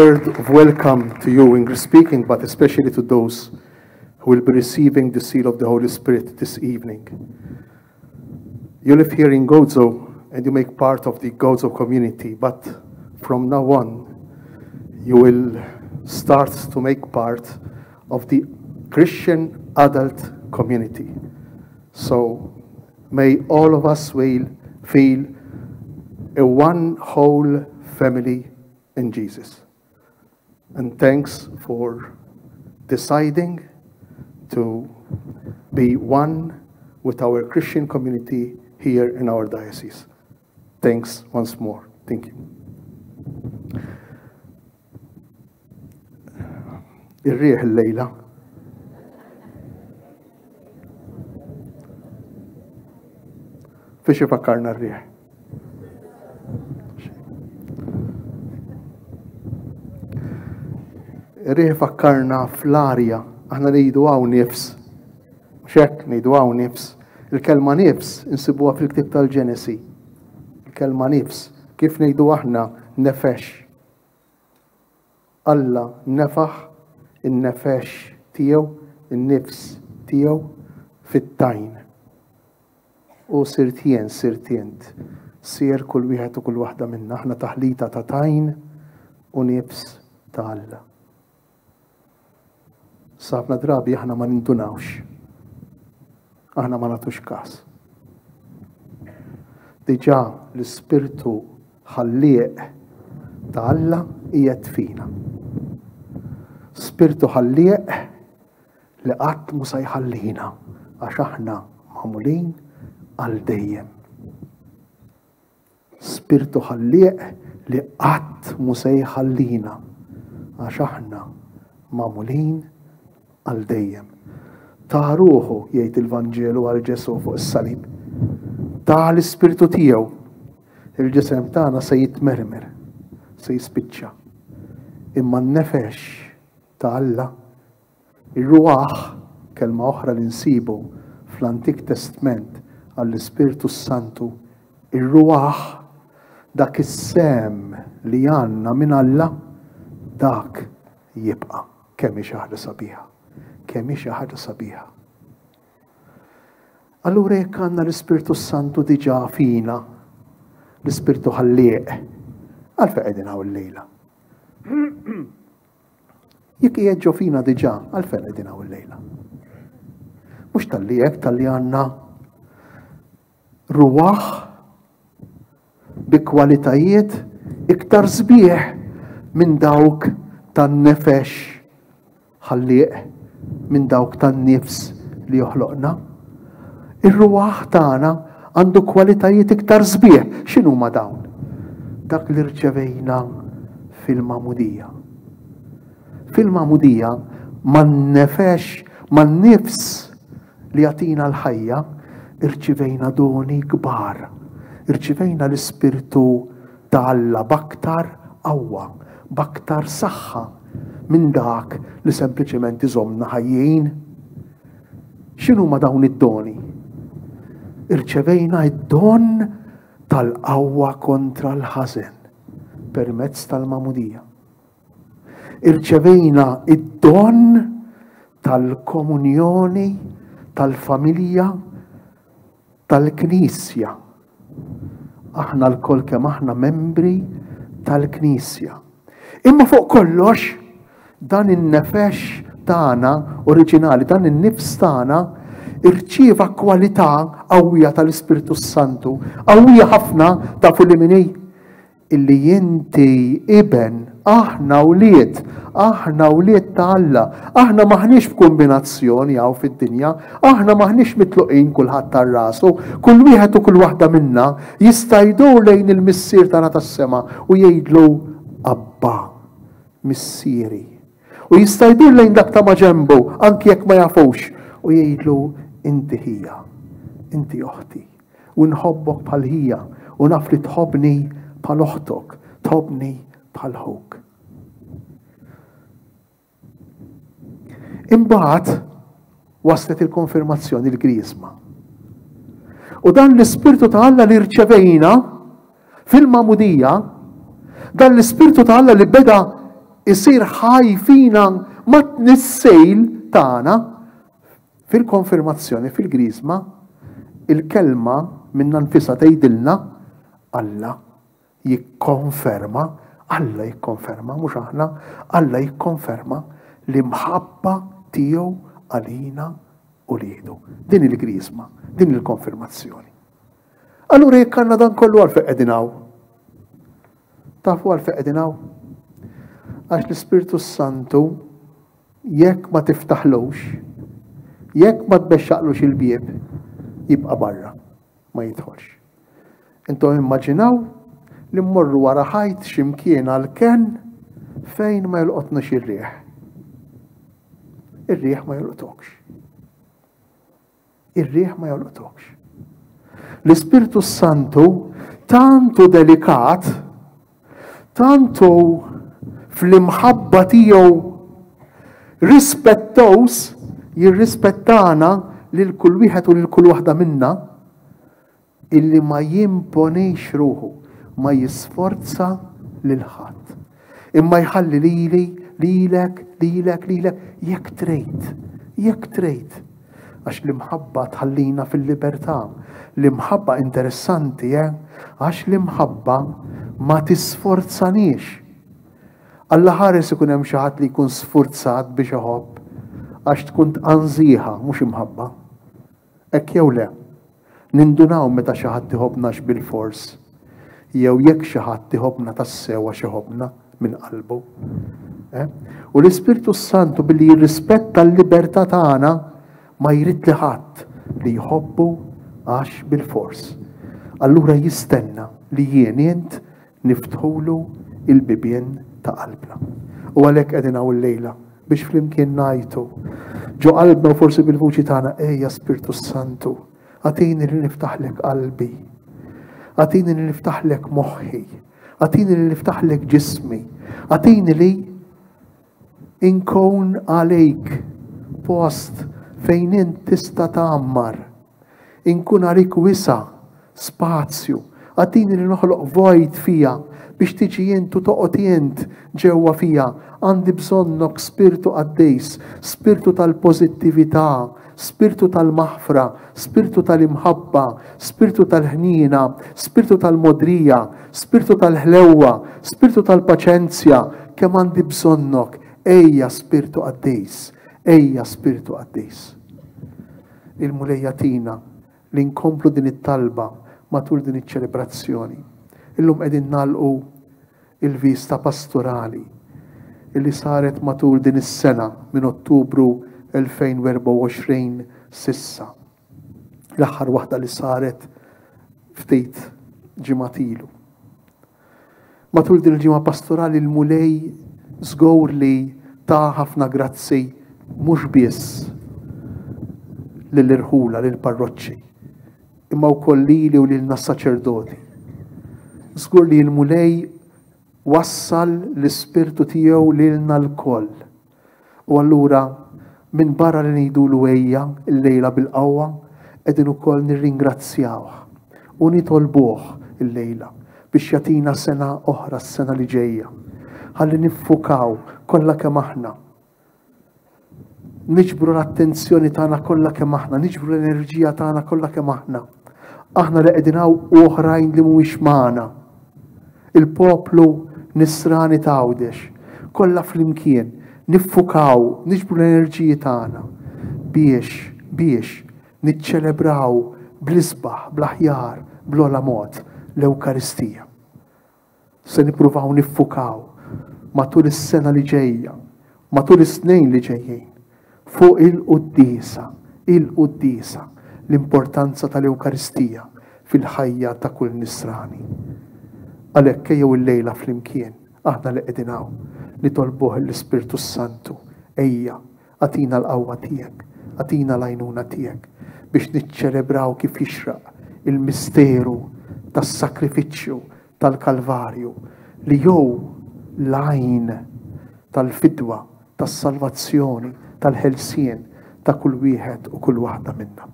word of welcome to you, English speaking, but especially to those who will be receiving the seal of the Holy Spirit this evening. You live here in Gozo and you make part of the Gozo community, but from now on, you will start to make part of the Christian adult community. So may all of us will feel a one whole family in Jesus. And thanks for deciding to be one with our Christian community here in our diocese. Thanks once more. Thank you. الريح الليلة فيش فكرنا الريح الريح فكرنا فلاريا احنا نيدواو نفس مش هيك نيدواو نفس الكلمة نفس نسيبوها في الكتاب الجينيسي الكلمة نفس كيف نيدوا احنا نفش الله نفخ النفاش تيو النفس تيو في التاين وسرتين سير كل واحد وكل واحدة منا احنا تحليتها تاين ونفس تعالى صابنا درابي احنا ما ننتناوش احنا ما نعطوش كاس ديجا السبيرتو خليق تعالى يدفينا سبيرتو خليق لقات موسى يخلينا عشان احنا معمولين الديم سبيرتو خليق لقات موسى يخلينا عشان احنا معمولين الديم تعروه يأتي الفانجيلو على الجسو فوق الصليب تعال السبيرتو تيو الجسم تاعنا سيتمرمر سيسبتشا اما النفش تعالى الروح كلمة أخرى اللي نسيبه في الانتيك تستمنت على السبيرتو السانتو الروح داك السام اللي عنا من الله داك يبقى كم شهر صبيحة كم شهر صبيحة allora كان السبيرتو السانتو ديجا فينا السبيرتو خليق ألف قاعدين هاو الليلة يك يجو فينا ديجا ألف قاعدين هاو الليلة مش تليك تلي عنا رواح بكواليتايات اكتر صبيح من داوك تنفش خليق من داوك تنفس اللي يخلقنا الرواح تاعنا عنده كواليتايات اكتر صبيح شنو ما داون داك اللي رجبينا في المعمودية ما النفش ما النفس اللي يعطينا الحية ارجبينا دوني كبار ارجبينا السبيرتو تعالى بكتر قوة بكتر صحة من داك اللي سمبليشمنت زمنا حيين شنو ما داون الدوني ارجبينا الدون tal-qawwa kontra l-ħażen permezz tal-mamudija. Irċevejna id-don tal-komunjoni, tal-familja, tal-Knisja. Aħna l-kol kemm aħna membri tal-Knisja. Imma fuq kollox dan in-nefex tagħna oriġinali, dan in-nifs tagħna irċieva kwalità qawwija tal-Ispiritu Santu, qawwija ħafna tafu li minni illi inti iben aħna wlied ta' Alla, aħna maħniex f'kombinazzjoni hawn fid-dinja, aħna maħniex mitluqin kulħadd tar-rasu, kull wieħed u kull waħda minna jista' jdur lejn il-missier tagħna tas-sema u jgħidlu Abba, missieri. U jista' jdur lejn dak ta' ma' ġembu anki jekk ma jafux u jgħidlu inti hija, inti oħti, u nħobbok bħal hija, u naf li tħobbni bħal oħtok, tħobbni bħal ħok. Imbagħad waslet il-konfirmazzjoni l-Griżma. U dan l-Ispirtu ta' Alla li rċevejna fil-Mamudija, dan l-Ispirtu ta' Alla li beda isir ħaj fina matn is-sejl tagħna. Fil-konfirmazzjoni fil-Grisma il-kelma minna nfisha tgħidilna Alla jikkonferma, Alla jikkonferma, mhux aħna, Alla jikkonferma l-imħabba tiegħu għalina u liedu. Din il-Grisma, din il-konfirmazzjoni. Allura jekk għandna dan kollu għalfejn qegħdin hawn. Tafu għalfejn qegħdin hawn? Għax l-Ispirtu Santu jekk ma tiftaħlux, jekk ma tbexxaqlux il-bieb, jibqa' barra, ma jidħolx. Intom immaġinaw li mmorru wara ħajt x'imkien għal-ken fejn ma jolqotniex ir-riħ. Ir-riħ ma jolqotokx. Ir-riħ ma jolqotokx. L-Ispirtu Santu tantu delikat, tantu fl-imħabba tiegħu rispettos jirrispettana lil kull wieħed u lil kull waħda minna illi ma jimponix ruħu, ma jisforza lil ħadd. Imma jħalli lilek, jekk trid. Għax l-imħabba tħallina fil-libertà. L-imħabba interessanti, għax l-imħabba ma tisforzanix. Alla ħares ikun hemm xi ħadd li jkun sfurzat biex iħobb għax tkun anżieħa mhux imħabba. Hekk jew le. Nindunaw meta xi ħadd iħobbnax bil-fors, jew jekk xi ħadd iħobbna tassew għax iħobbna minn qalbu. U l-Ispirtu Santu billi jirrispetta l-libertà tagħna ma jrid li ħadd li jħobbu għax bil-fors. Allura jistenna li jien niftħulu il-bibien ta' qalbna. U għalhekk qegħdin hawn il-lejla biex flimkien ngħidu ġo qalbna u forsi bil-vuċi tagħna ejja Spiritu Santu, għatini li niftaħlek qalbi, għatini li niftaħlek moħħi, għatini li niftaħlek ġismi, għatini li inkun għalejk post fejn int tista' tagħmmar, inkun għalik wisa, spazju, għatini li noħloq vojt fija biex tiġi jent u toqgħod jent ġewwa fija. Għandi bżonnok Spiritu Qaddejs, Spiritu tal-pożittività, Spiritu tal-maħfra, Spiritu tal-imħabba, Spiritu tal-ħnina, Spiritu tal-modrija, Spiritu tal-ħlewwa, Spiritu tal-paċenzja. Kemm għandi bżonnok, ejja Spiritu Qaddejs, ejja Spiritu Qaddejs. Il-mulejja tina li nkomplu din it-talba matul din iċ-ċelebrazzjoni. Illum qegħdin nagħlqu il-vista pastorali illi saret matul din is-sena minn Ottubru 2024 sissa. L-aħħar waħda li saret ftit ġimgħatilu. Matul din il-ġimgħa pastorali l-mulej żgur li ta' ħafna grazzi mhux biss lill-irħula lill-parroċċi, imma wkoll lili u lilna s-saċerdoti. Żgur li l-mulej wassal l-Ispirtu tiegħu lilna l-koll. U allura minn barra li ngħidulu ejja l-lejla bil-qawwa qegħdin ukoll nirringrazzjawh u nitolbuh il-lejla biex jagħtina sena oħra s-sena li ġejja. Ħalli niffukaw kollha kemm aħna. Niġbru l-attenzjoni tagħna kollha kemm aħna, niġbru l-enerġija tagħna kollha kemm aħna. Aħna li qegħdin hawn oħrajn li mhuwiex magħna. Il-poplu nisrani ta' Għawdex, kollha flimkien, niffukaw, niġbru l-enerġiji tagħna biex niċċelebraw bl-isbaħ, bl-aħjar, bl-ola mod l-Ewkaristija. Se nippruvaw niffukaw matul is-sena li ġejja, matul is-snejn li ġejjin, fuq il-qudiesa, l-importanza tal-Ewkaristija fil-ħajja ta' kull nisrani. Għalhekk ejjew il-lejla flimkien, aħna li qegħdin hawn nitolbuh l-Ispirtu Santu, ejja, għatina l-qawwa tiegħek, għatina l-għajnuna tiegħek biex niċċelebraw kif jixraq il-misteru tas-sakrifiċċju tal-Kalvarju li jew l-għajn tal-fidwa, tas-salvazzjoni, tal-ħelsien ta' kull wieħed u kull waħda minna.